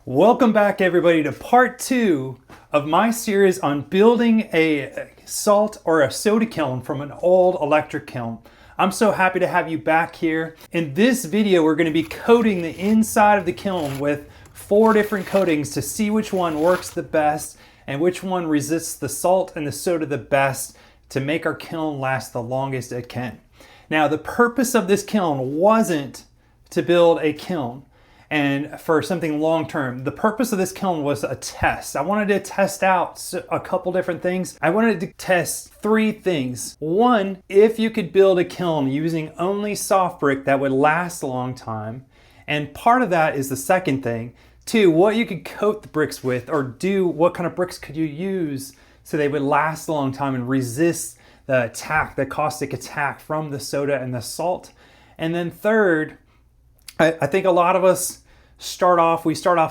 Welcome back everybody to part 2 of my series on building a salt or a soda kiln from an old electric kiln. I'm so happy to have you back here. In this video we're going to be coating the inside of the kiln with 4 different coatings to see which one works the best and which one resists the salt and the soda the best to make our kiln last the longest it can. Now the purpose of this kiln wasn't to build a kiln and for something long-term. The purpose of this kiln was a test. I wanted to test out a couple different things. I wanted to test 3 things. 1, if you could build a kiln using only soft brick that would last a long time. And part of that is the second thing. 2, what you could coat the bricks with, or what kind of bricks could you use so they would last a long time and resist the attack, the caustic attack from the soda and the salt. And then third, I think a lot of us start off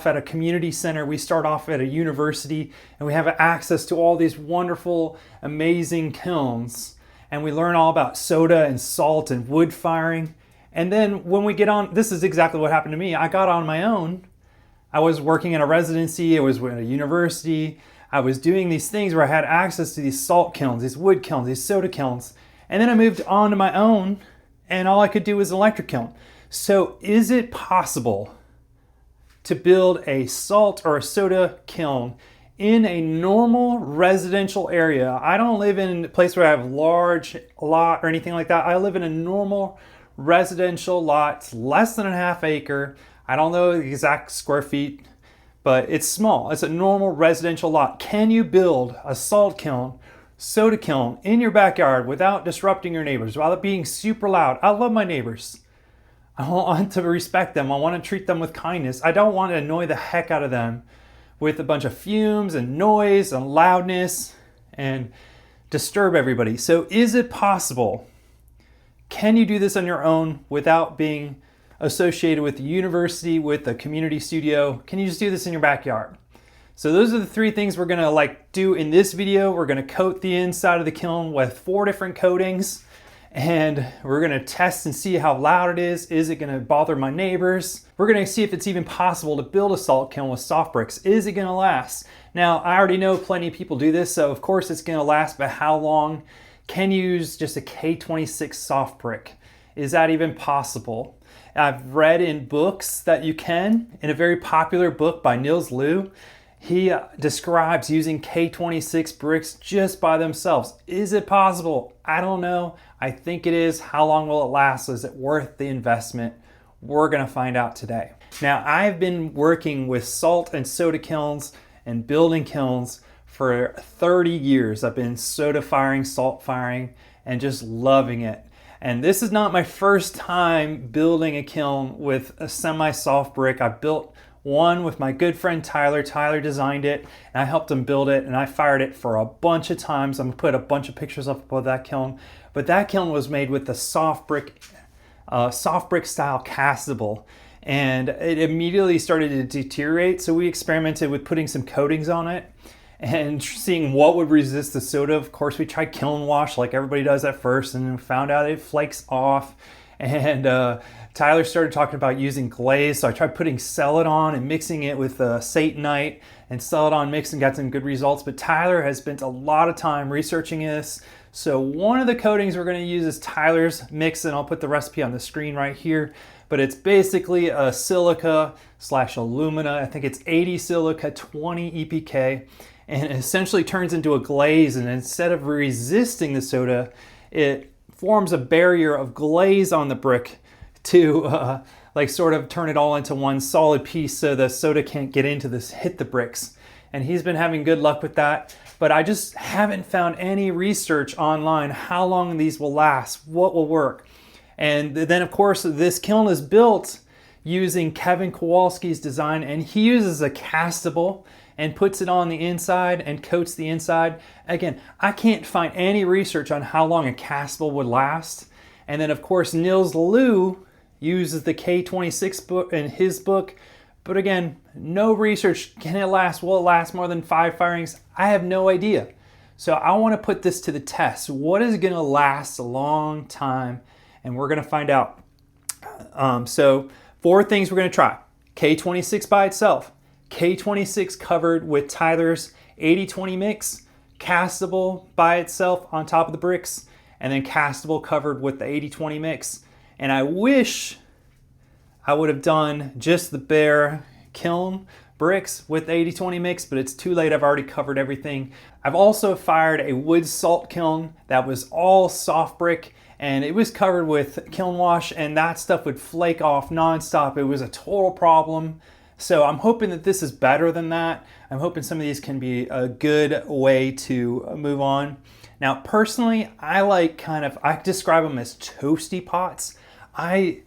at a community center, we start off at a university, and we have access to all these wonderful, amazing kilns. And we learn all about soda and salt and wood firing. And then when we get on, this is exactly what happened to me. I got on my own. I was working in a residency, I was at a university. I was doing these things where I had access to these salt kilns, these wood kilns, these soda kilns. And then I moved on to my own, and all I could do was an electric kiln. So is it possible to build a salt or a soda kiln in a normal residential area? I don't live in a place where I have a large lot or anything like that. I live in a normal residential lot. It's less than a half acre. I don't know the exact square feet, but it's small. It's a normal residential lot. Can you build a salt kiln, soda kiln in your backyard without disrupting your neighbors, without being super loud? I love my neighbors. I want to respect them. I want to treat them with kindness. I don't want to annoy the heck out of them with a bunch of fumes and noise and loudness and disturb everybody. So is it possible? Can you do this on your own without being associated with the university, with a community studio? Can you just do this in your backyard? So those are the 3 things we're going to do in this video. We're going to coat the inside of the kiln with 4 different coatings. And we're going to test and see how loud it is. Is it going to bother my neighbors? We're going to see if it's even possible to build a salt kiln with soft bricks. Is it going to last? Now, I already know plenty of people do this, so of course it's going to last, but how long? Can you use just a K26 soft brick? Is that even possible? I've read in books that you can. In a very popular book by Niels Liu, he describes using K26 bricks just by themselves. Is it possible? I don't know. I think it is. How long will it last? Is it worth the investment? We're going to find out today. Now, I've been working with salt and soda kilns and building kilns for 30 years. I've been soda firing, salt firing, and just loving it. And this is not my first time building a kiln with a semi-soft brick. I built one with my good friend Tyler. Tyler designed it and I helped him build it, and I fired it for a bunch of times. I'm gonna put a bunch of pictures up of that kiln. But that kiln was made with the soft brick style castable, and it immediately started to deteriorate. So we experimented with putting some coatings on it and seeing what would resist the soda. Of course, we tried kiln wash like everybody does at first, and then found out it flakes off. And Tyler started talking about using glaze, so I tried putting Celadon and mixing it with Satanite, and Celadon mixed and got some good results. But Tyler has spent a lot of time researching this. So one of the coatings we're going to use is Tyler's mix, and I'll put the recipe on the screen right here. But it's basically a silica / alumina. I think it's 80 silica, 20 EPK, and it essentially turns into a glaze. And instead of resisting the soda, it forms a barrier of glaze on the brick to sort of turn it all into one solid piece so the soda can't get into this, hit the bricks. And he's been having good luck with that, but I just haven't found any research online how long these will last, what will work. And then of course this kiln is built using Kevin Kowalski's design, and he uses a castable and puts it on the inside and coats the inside. Again, I can't find any research on how long a castable would last. And then of course Niels Liu uses the K26 book in his book, but again, no research. Can it last? Will it last more than 5 firings? I have no idea. So I want to put this to the test. What is going to last a long time? And we're going to find out. So 4 things we're going to try. K26 by itself, K26 covered with Tyler's 80-20 mix, castable by itself on top of the bricks, and then castable covered with the 80-20 mix. And I wish I would have done just the bare kiln bricks with the 80-20 mix, but it's too late. I've already covered everything. I've also fired a wood salt kiln that was all soft brick, and it was covered with kiln wash, and that stuff would flake off nonstop. It was a total problem. So I'm hoping that this is better than that. I'm hoping some of these can be a good way to move on. Now, personally, I describe them as toasty pots. I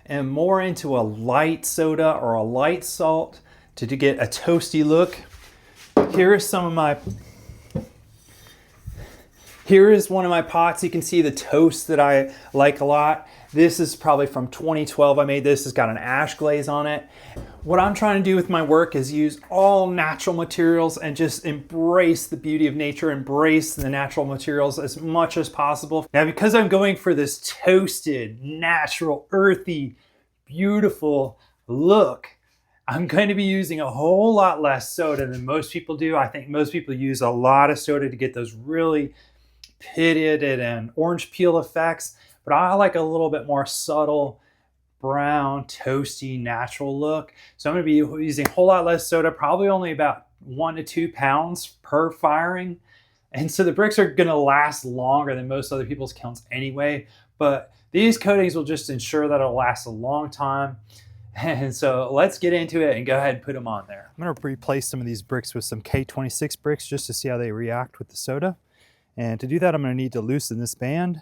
am more into a light soda or a light salt to get a toasty look. Here is one of my pots. You can see the toast that I like a lot. This is probably from 2012. I made this. It's got an ash glaze on it. What I'm trying to do with my work is use all natural materials and just embrace the beauty of nature, embrace the natural materials as much as possible. Now, because I'm going for this toasted, natural, earthy, beautiful look, I'm going to be using a whole lot less soda than most people do. I think most people use a lot of soda to get those really pitted and orange peel effects, but I like a little bit more subtle, brown, toasty, natural look. So I'm going to be using a whole lot less soda, probably only about 1 to 2 pounds per firing. And so the bricks are going to last longer than most other people's kilns anyway, but these coatings will just ensure that it'll last a long time. And so let's get into it and go ahead and put them on there. I'm going to replace some of these bricks with some K26 bricks just to see how they react with the soda. And to do that, I'm going to need to loosen this band.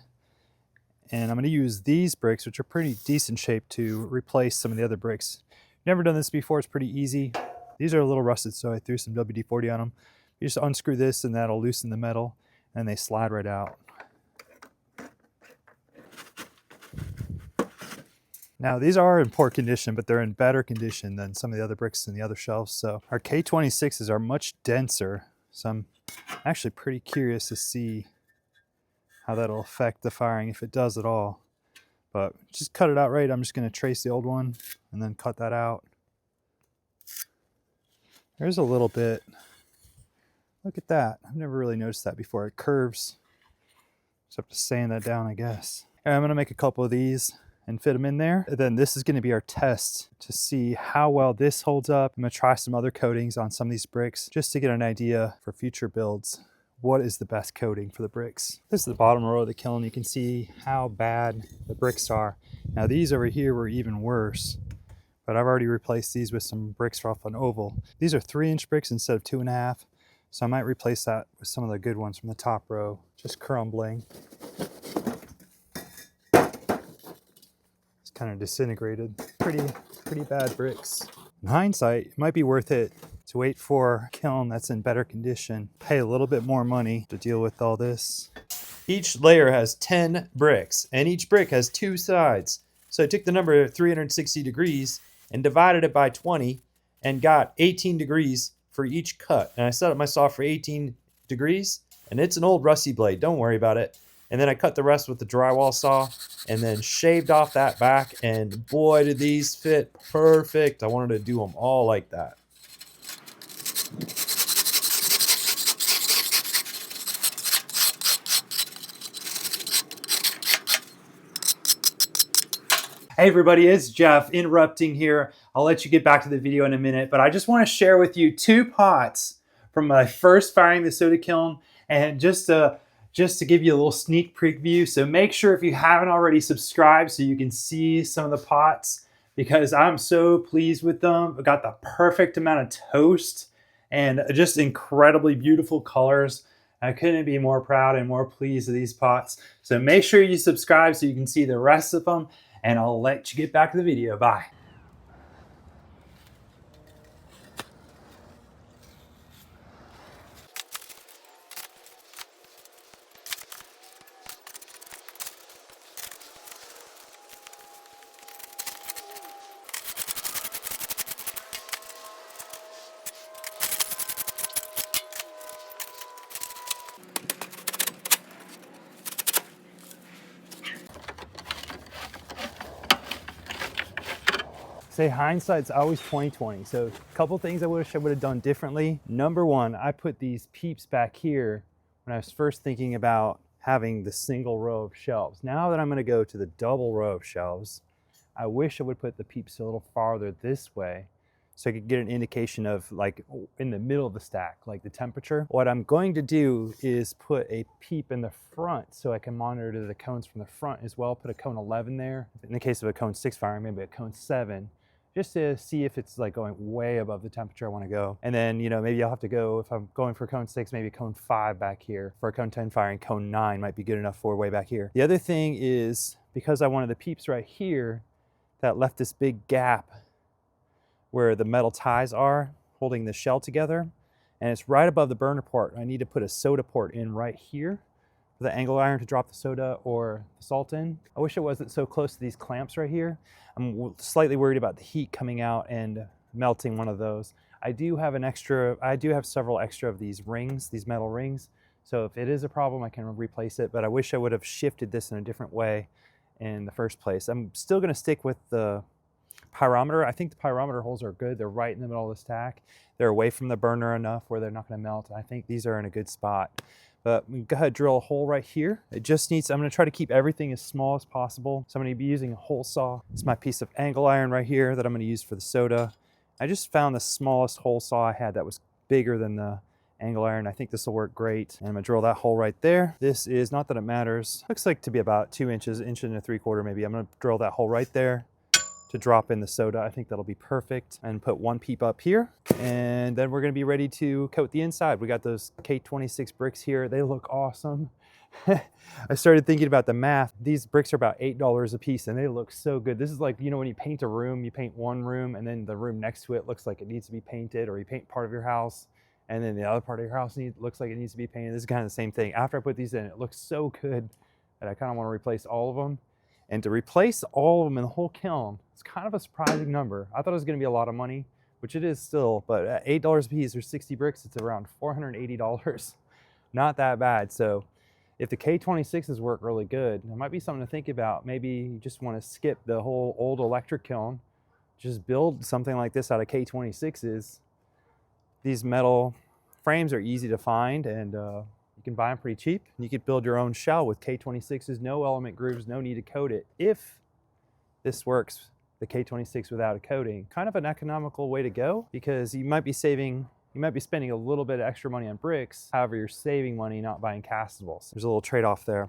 And I'm going to use these bricks, which are pretty decent shape, to replace some of the other bricks. Never done this before. It's pretty easy. These are a little rusted, so I threw some WD-40 on them. You just unscrew this and that'll loosen the metal, and they slide right out. Now, these are in poor condition, but they're in better condition than some of the other bricks in the other shelves. So our K26s are much denser. So I'm actually pretty curious to see how that'll affect the firing, if it does at all. But just cut it out right. I'm just going to trace the old one and then cut that out. There's a little bit. Look at that. I've never really noticed that before. It curves. Just have to sand that down, I guess. All right, I'm going to make a couple of these and fit them in there. And then this is going to be our test to see how well this holds up. I'm going to try some other coatings on some of these bricks just to get an idea for future builds. What is the best coating for the bricks? This is the bottom row of the kiln. You can see how bad the bricks are. Now these over here were even worse, but I've already replaced these with some bricks off an oval. These are 3-inch bricks instead of 2.5. So I might replace that with some of the good ones from the top row, just crumbling. It's kind of disintegrated. Pretty bad bricks. In hindsight, it might be worth it to wait for a kiln that's in better condition, pay a little bit more money to deal with all this. Each layer has 10 bricks, and each brick has 2 sides. So I took the number 360 degrees and divided it by 20 and got 18 degrees for each cut. And I set up my saw for 18 degrees, and it's an old rusty blade, don't worry about it. And then I cut the rest with the drywall saw and then shaved off that back, and boy, did these fit perfect. I wanted to do them all like that. Hey everybody, it's Jeff interrupting here. I'll let you get back to the video in a minute, but I just want to share with you 2 pots from my first firing the soda kiln, and just to give you a little sneak preview. So make sure, if you haven't already, subscribed so you can see some of the pots, because I'm so pleased with them. I got the perfect amount of toast and just incredibly beautiful colors. I couldn't be more proud and more pleased with these pots. So make sure you subscribe so you can see the rest of them, and I'll let you get back to the video. Bye. say hindsight's always 20/20. So a couple things I wish I would have done differently. Number one, I put these peeps back here when I was first thinking about having the single row of shelves. Now that I'm going to go to the double row of shelves, I wish I would put the peeps a little farther this way so I could get an indication of like in the middle of the stack, like the temperature. What I'm going to do is put a peep in the front so I can monitor the cones from the front as well. Put a cone 11 there. In the case of a cone 6 firing, maybe a cone 7, just to see if it's like going way above the temperature I want to go. And then, you know, maybe I'll have to go, if I'm going for cone 6, maybe cone 5 back here. For a cone 10 firing, cone 9 might be good enough for way back here. The other thing is, because I wanted the peeps right here, that left this big gap where the metal ties are holding the shell together, and it's right above the burner port. I need to put a soda port in right here for the angle iron to drop the soda or the salt in. I wish it wasn't so close to these clamps right here. I'm slightly worried about the heat coming out and melting one of those. I do have several extra of these rings, these metal rings. So if it is a problem, I can replace it, but I wish I would have shifted this in a different way in the first place. I'm still gonna stick with the pyrometer. I think the pyrometer holes are good. They're right in the middle of the stack. They're away from the burner enough where they're not gonna melt. I think these are in a good spot. But we go ahead and drill a hole right here. It just needs, I'm gonna try to keep everything as small as possible. So I'm gonna be using a hole saw. It's my piece of angle iron right here that I'm gonna use for the soda. I just found the smallest hole saw I had that was bigger than the angle iron. I think this will work great. And I'm gonna drill that hole right there. This is, not that it matters, looks like to be about 2 inches, inch and 3/4 maybe. I'm gonna drill that hole right there to drop in the soda. I think that'll be perfect. And put one peep up here. And then we're gonna be ready to coat the inside. We got those K26 bricks here. They look awesome. I started thinking about the math. These bricks are about $8 a piece and they look so good. This is like, you know, when you paint a room, you paint one room and then the room next to it looks like it needs to be painted, or you paint part of your house and then the other part of your house looks like it needs to be painted. This is kind of the same thing. After I put these in, it looks so good that I kind of want to replace all of them. And to replace all of them in the whole kiln, it's kind of a surprising number. I thought it was going to be a lot of money, which it is still, but at $8 a piece or 60 bricks, it's around $480. Not that bad. So if the K26s work really good, there might be something to think about. Maybe you just want to skip the whole old electric kiln, just build something like this out of K26s. These metal frames are easy to find and you can buy them pretty cheap. You could build your own shell with K26s, no element grooves, no need to coat it. If this works, the K26 without a coating, kind of an economical way to go, because you might be spending a little bit of extra money on bricks. However, you're saving money not buying castables. There's a little trade-off there.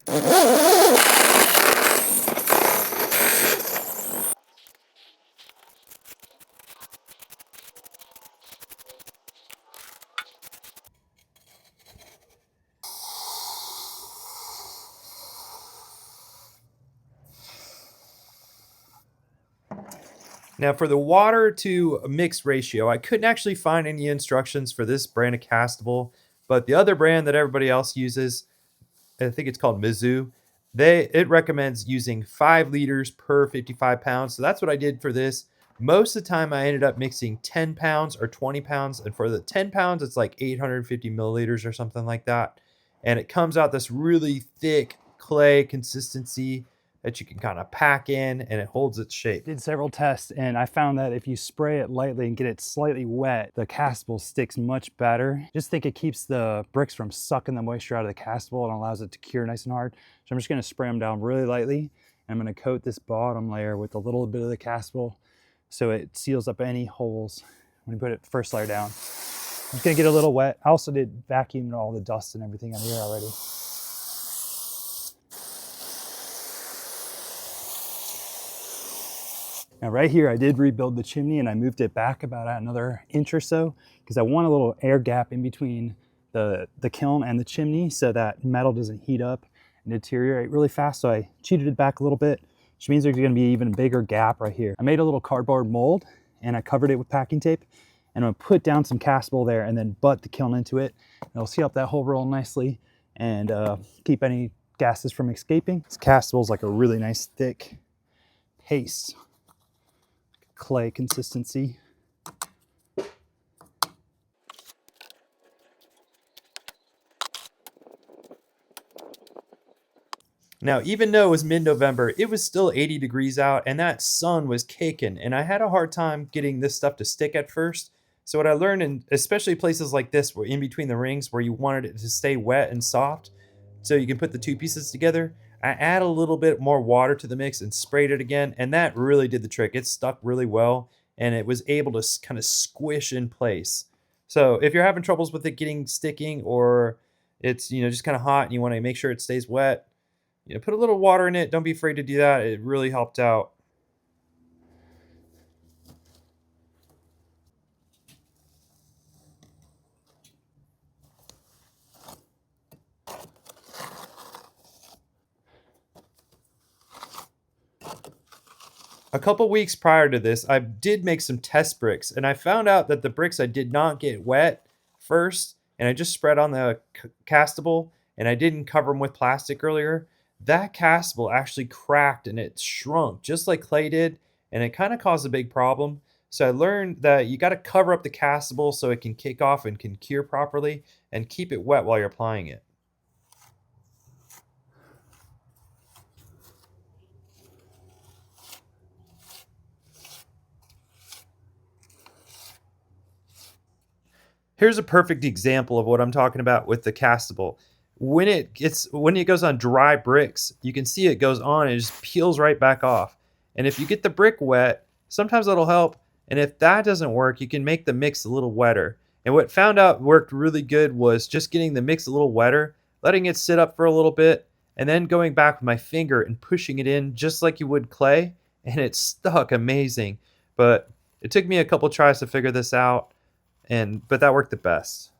Now for the water to mix ratio, I couldn't actually find any instructions for this brand of castable, but the other brand that everybody else uses, I think it's called Mizzou, it recommends using 5 liters per 55 pounds. So that's what I did for this. Most of the time I ended up mixing 10 pounds or 20 pounds. And for the 10 pounds, it's like 850 milliliters or something like that. And it comes out this really thick clay consistency that you can kind of pack in, and it holds its shape. Did several tests and I found that if you spray it lightly and get it slightly wet, the castable sticks much better. Just think it keeps the bricks from sucking the moisture out of the castable and allows it to cure nice and hard. So I'm just gonna spray them down really lightly. And I'm gonna coat this bottom layer with a little bit of the castable so it seals up any holes when you put it first layer down. I'm just gonna get a little wet. I also did vacuum all the dust and everything out of here already. Now right here, I did rebuild the chimney and I moved it back about another inch or so because I want a little air gap in between the kiln and the chimney so that metal doesn't heat up and deteriorate really fast. So I cheated it back a little bit, which means there's gonna be an even bigger gap right here. I made a little cardboard mold and I covered it with packing tape, and I'm gonna put down some castable there and then butt the kiln into it. It'll seal up that hole real nicely and keep any gases from escaping. This castable is like a really nice thick paste. Clay consistency. Now, even though it was mid-November, it was still 80 degrees out and that sun was caking, and I had a hard time getting this stuff to stick at first. So what I learned, in especially places like this where in between the rings where you wanted it to stay wet and soft so you can put the two pieces together, I add a little bit more water to the mix and sprayed it again, and that really did the trick. It stuck really well and it was able to kind of squish in place. So if you're having troubles with it getting sticking, or it's, just kind of hot and you want to make sure it stays wet, put a little water in it. Don't be afraid to do that. It really helped out. A couple weeks prior to this, I did make some test bricks, and I found out that the bricks I did not get wet first, and I just spread on the castable, and I didn't cover them with plastic earlier. That castable actually cracked and it shrunk just like clay did, and it kind of caused a big problem. So I learned that you got to cover up the castable so it can kick off and can cure properly, and keep it wet while you're applying it. Here's a perfect example of what I'm talking about with the castable. When it goes on dry bricks, you can see it goes on and it just peels right back off. And if you get the brick wet, sometimes that'll help. And if that doesn't work, you can make the mix a little wetter. And what found out worked really good was just getting the mix a little wetter, letting it sit up for a little bit, and then going back with my finger and pushing it in just like you would clay, and it stuck amazing. But it took me a couple tries to figure this out, but that worked the best.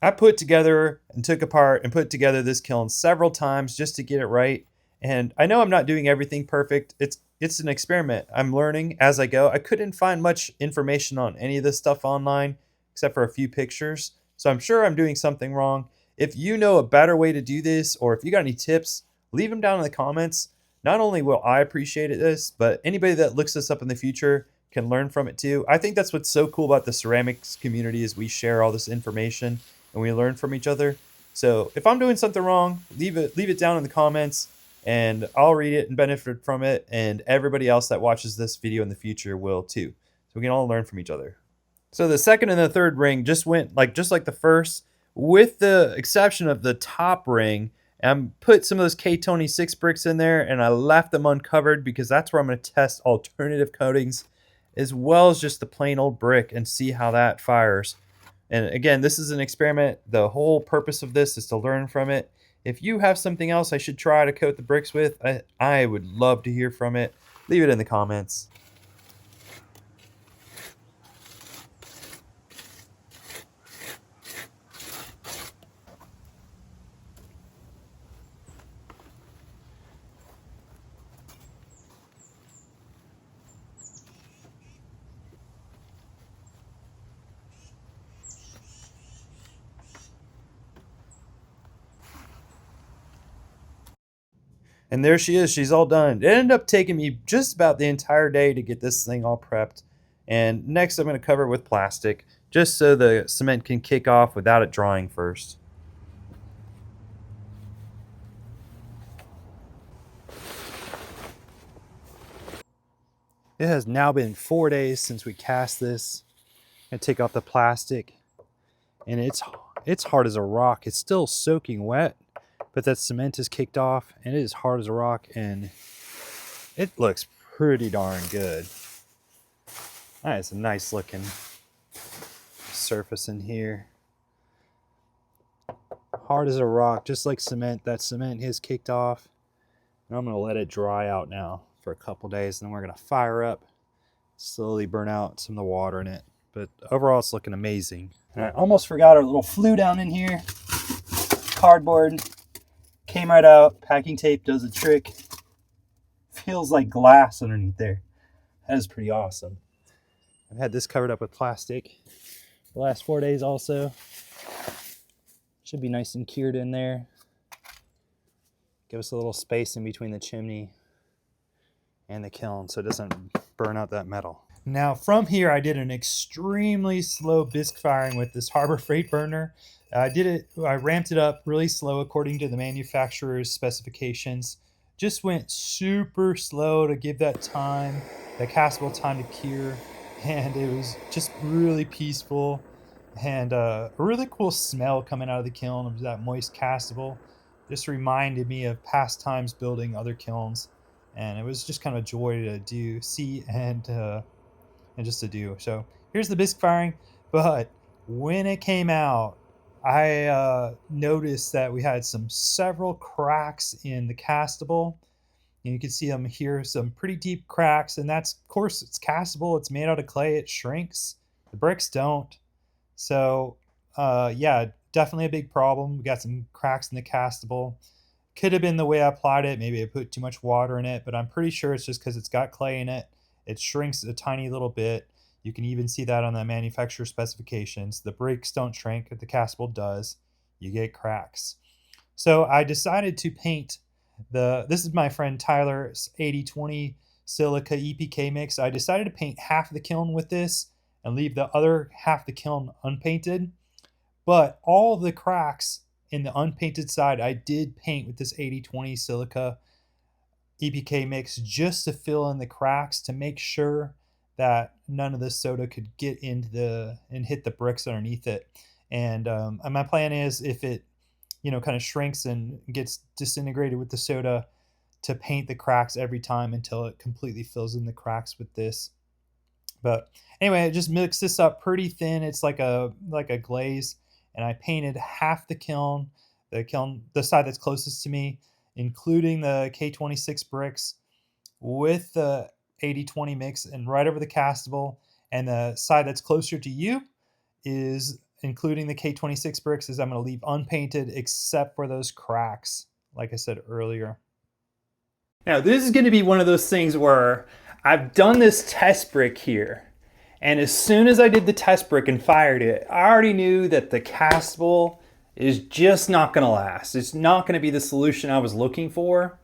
I put together and took apart and put together this kiln several times just to get it right. And I know I'm not doing everything perfect. It's an experiment. I'm learning as I go. I couldn't find much information on any of this stuff online except for a few pictures. So I'm sure I'm doing something wrong. If you know a better way to do this, or if you got any tips, leave them down in the comments. Not only will I appreciate this, but anybody that looks this up in the future can learn from it too. I think that's what's so cool about the ceramics community is we share all this information and we learn from each other. So if I'm doing something wrong, leave it down in the comments and I'll read it and benefit from it, and everybody else that watches this video in the future will too. So we can all learn from each other. So the second and the third ring just went just like the first, with the exception of the top ring. I put some of those K-Tony 6 bricks in there and I left them uncovered because that's where I'm going to test alternative coatings as well as just the plain old brick and see how that fires. And again, this is an experiment. The whole purpose of this is to learn from it. If you have something else I should try to coat the bricks with, I would love to hear from it. Leave it in the comments. And there she is. She's all done. It ended up taking me just about the entire day to get this thing all prepped. And next I'm going to cover it with plastic just so the cement can kick off without it drying first. It has now been 4 days since we cast this. I take off the plastic, and it's hard as a rock. It's still soaking wet, but that cement is kicked off, and it is hard as a rock, and it looks pretty darn good. That is a nice looking surface in here. Hard as a rock, just like cement. That cement is kicked off. And I'm going to let it dry out now for a couple days, and then we're going to fire up, slowly burn out some of the water in it. But overall, it's looking amazing. And I almost forgot our little flue down in here. Cardboard came right out. Packing tape does a trick. Feels like glass underneath there. That is pretty awesome. I've had this covered up with plastic the last 4 days also. Should be nice and cured in there. Give us a little space in between the chimney and the kiln so it doesn't burn out that metal. Now from here I did an extremely slow bisque firing with this Harbor Freight burner. I ramped it up really slow according to the manufacturer's specifications. just went super slow to give that time, the castable time to cure. And it was just really peaceful, and a really cool smell coming out of the kiln of that moist castable. Just reminded me of past times building other kilns, and it was just kind of a joy to do, see, and just to do. So here's the bisque firing. But when it came out, I noticed that we had several cracks in the castable. And you can see them here, some pretty deep cracks, and that's, of course, it's castable. It's made out of clay. It shrinks. The bricks don't. So, yeah, definitely a big problem. We got some cracks in the castable. Could have been the way I applied it. Maybe I put too much water in it, but I'm pretty sure it's just because it's got clay in it. It shrinks a tiny little bit. You can even see that on the manufacturer specifications. The bricks don't shrink, the castable does. You get cracks. So I decided to paint this is my friend Tyler's 80-20 silica EPK mix. I decided to paint half the kiln with this and leave the other half the kiln unpainted. But all the cracks in the unpainted side, I did paint with this 80-20 silica EPK mix just to fill in the cracks, to make sure that none of the soda could get into and hit the bricks underneath it. And my plan is, if it kind of shrinks and gets disintegrated with the soda, to paint the cracks every time until it completely fills in the cracks with this. But anyway, I just mix this up pretty thin. It's like a glaze, and I painted half the kiln, the side that's closest to me, including the K26 bricks, with the 80-20 mix, and right over the castable. And the side that's closer to you is, including the K26 bricks, is I'm going to leave unpainted except for those cracks, like I said earlier. Now, this is going to be one of those things where I've done this test brick here, and as soon as I did the test brick and fired it, I already knew that the castable is just not going to last. It's not going to be the solution I was looking for,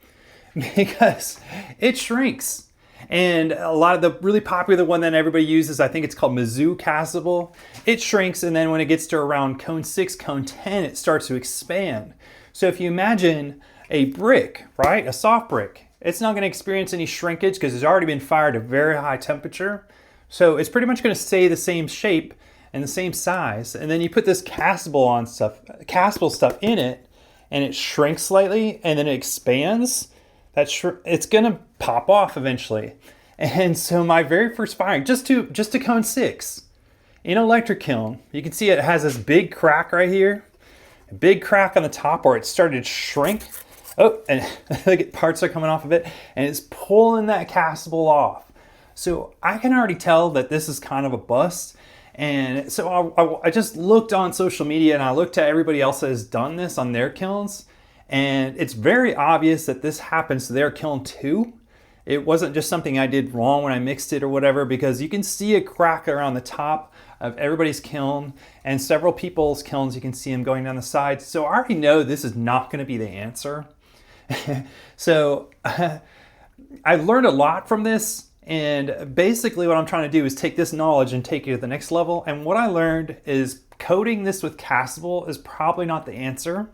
because it shrinks. And a lot of the really popular one that everybody uses, I think it's called Mizzou castable. It shrinks, and then when it gets to around cone 6, cone 10, it starts to expand. So if you imagine a brick, right, a soft brick, it's not going to experience any shrinkage because it's already been fired at a very high temperature. So it's pretty much going to stay the same shape and the same size. And then you put this castable stuff in it, and it shrinks slightly, and then it expands. It's gonna pop off eventually. And so my very first firing, just to cone 6 in an electric kiln, you can see it has this big crack right here, a big crack on the top where it started to shrink. Oh, and parts are coming off of it, and it's pulling that castable off. So I can already tell that this is kind of a bust. And so I just looked on social media, and I looked at everybody else that has done this on their kilns. And it's very obvious that this happens to their kiln too. It wasn't just something I did wrong when I mixed it or whatever, because you can see a crack around the top of everybody's kiln, and several people's kilns, you can see them going down the sides. So I already know this is not going to be the answer. So I learned a lot from this, and basically what I'm trying to do is take this knowledge and take it to the next level. And what I learned is coating this with castable is probably not the answer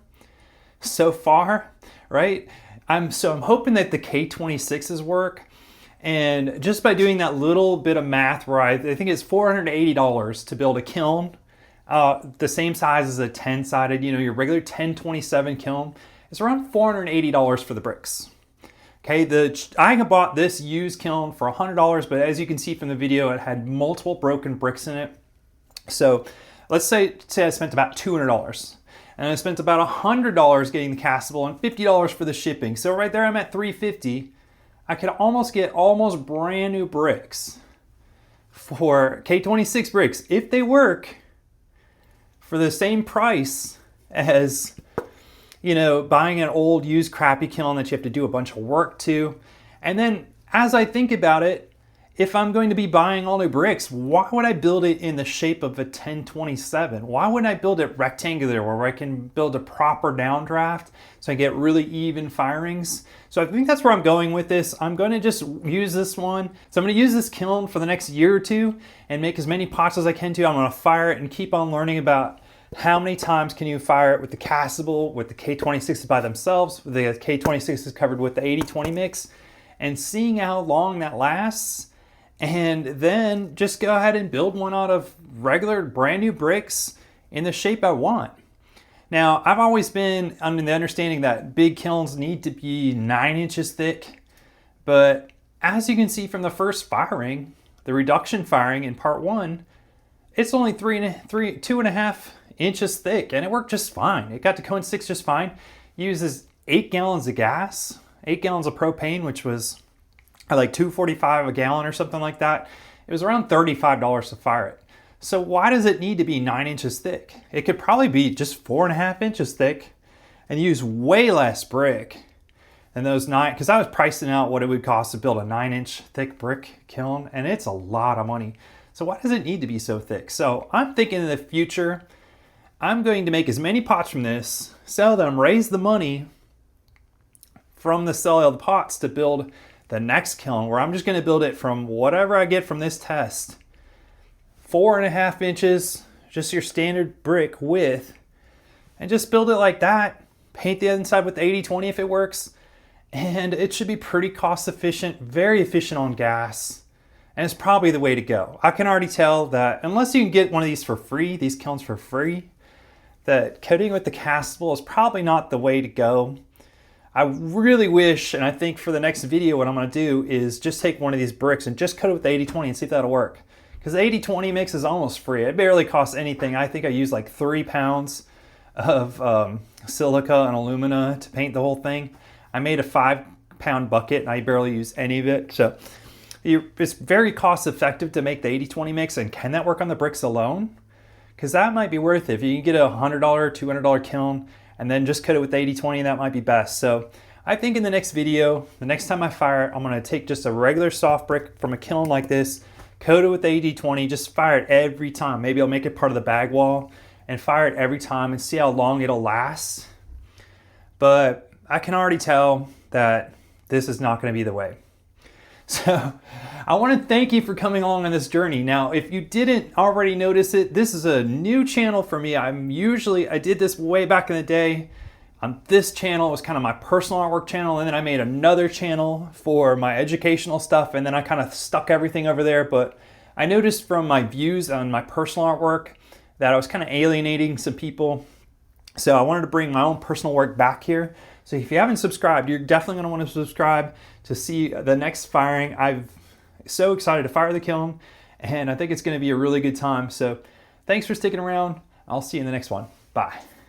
so far, right? I'm hoping that the K26s work, and just by doing that little bit of math, where I think it's $480 to build a kiln the same size as a 10-sided, your regular 1027 kiln, it's around $480 for the bricks. Okay, I bought this used kiln for $100, but as you can see from the video, it had multiple broken bricks in it. So let's say I spent about $200. And I spent about $100 getting the castable and $50 for the shipping. So right there I'm at $350. I could almost get brand new bricks for K26 bricks, if they work, for the same price as, buying an old used crappy kiln that you have to do a bunch of work to. And then as I think about it, if I'm going to be buying all new bricks, why would I build it in the shape of a 1027? Why wouldn't I build it rectangular, where I can build a proper downdraft so I get really even firings? So I think that's where I'm going with this. I'm going to just use this one. So I'm going to use this kiln for the next year or two and make as many pots as I can. I'm going to fire it and keep on learning about How many times can you fire it with the castable, with the K26s by themselves, with the K26s covered with the 80-20 mix, and seeing how long that lasts, and then just go ahead and build one out of regular brand new bricks in the shape I want. Now, I've always been under the understanding that big kilns need to be 9 inches thick, but as you can see from the first firing, the reduction firing in part 1, it's only 2.5 inches thick, and it worked just fine. It got to cone 6 just fine. It uses 8 gallons of gas, 8 gallons of propane, which was like $2.45 a gallon or something like that. It was around $35 to fire it. So why does it need to be 9 inches thick? It could probably be just 4.5 inches thick and use way less brick than those 9, because I was pricing out what it would cost to build a 9-inch thick brick kiln, and it's a lot of money. So why does it need to be so thick? So I'm thinking in the future, I'm going to make as many pots from this, sell them, raise the money from the sale of the pots to build the next kiln, where I'm just going to build it from whatever I get from this test. 4.5 inches, just your standard brick width, and just build it like that. Paint the inside with 80-20 if it works, and it should be pretty cost efficient, very efficient on gas, and it's probably the way to go. I can already tell that unless you can get one of these for free, these kilns for free, that coating with the castable is probably not the way to go. I really wish, and I think for the next video what I'm going to do is just take one of these bricks and just coat it with 80-20 and see if that'll work. Because the 80-20 mix is almost free. It barely costs anything. I think I used like 3 pounds of silica and alumina to paint the whole thing. I made a 5-pound bucket and I barely used any of it. So it's very cost effective to make the 80-20 mix. And can that work on the bricks alone? Because that might be worth it. If you can get a $100, $200 kiln and then just coat it with 80-20, that might be best. So I think in the next video, the next time I fire it, I'm going to take just a regular soft brick from a kiln like this, coat it with 80-20, just fire it every time. Maybe I'll make it part of the bag wall and fire it every time and see how long it'll last. But I can already tell that this is not going to be the way. So I want to thank you for coming along on this journey. Now, if you didn't already notice it, this is a new channel for me. I did this way back in the day. On this channel, it was kind of my personal artwork channel, and then I made another channel for my educational stuff, and then I kind of stuck everything over there. But I noticed from my views on my personal artwork that I was kind of alienating some people. So I wanted to bring my own personal work back here. So if you haven't subscribed, you're definitely going to want to subscribe to see the next firing. I'm so excited to fire the kiln, and I think it's going to be a really good time. So thanks for sticking around. I'll see you in the next one. Bye.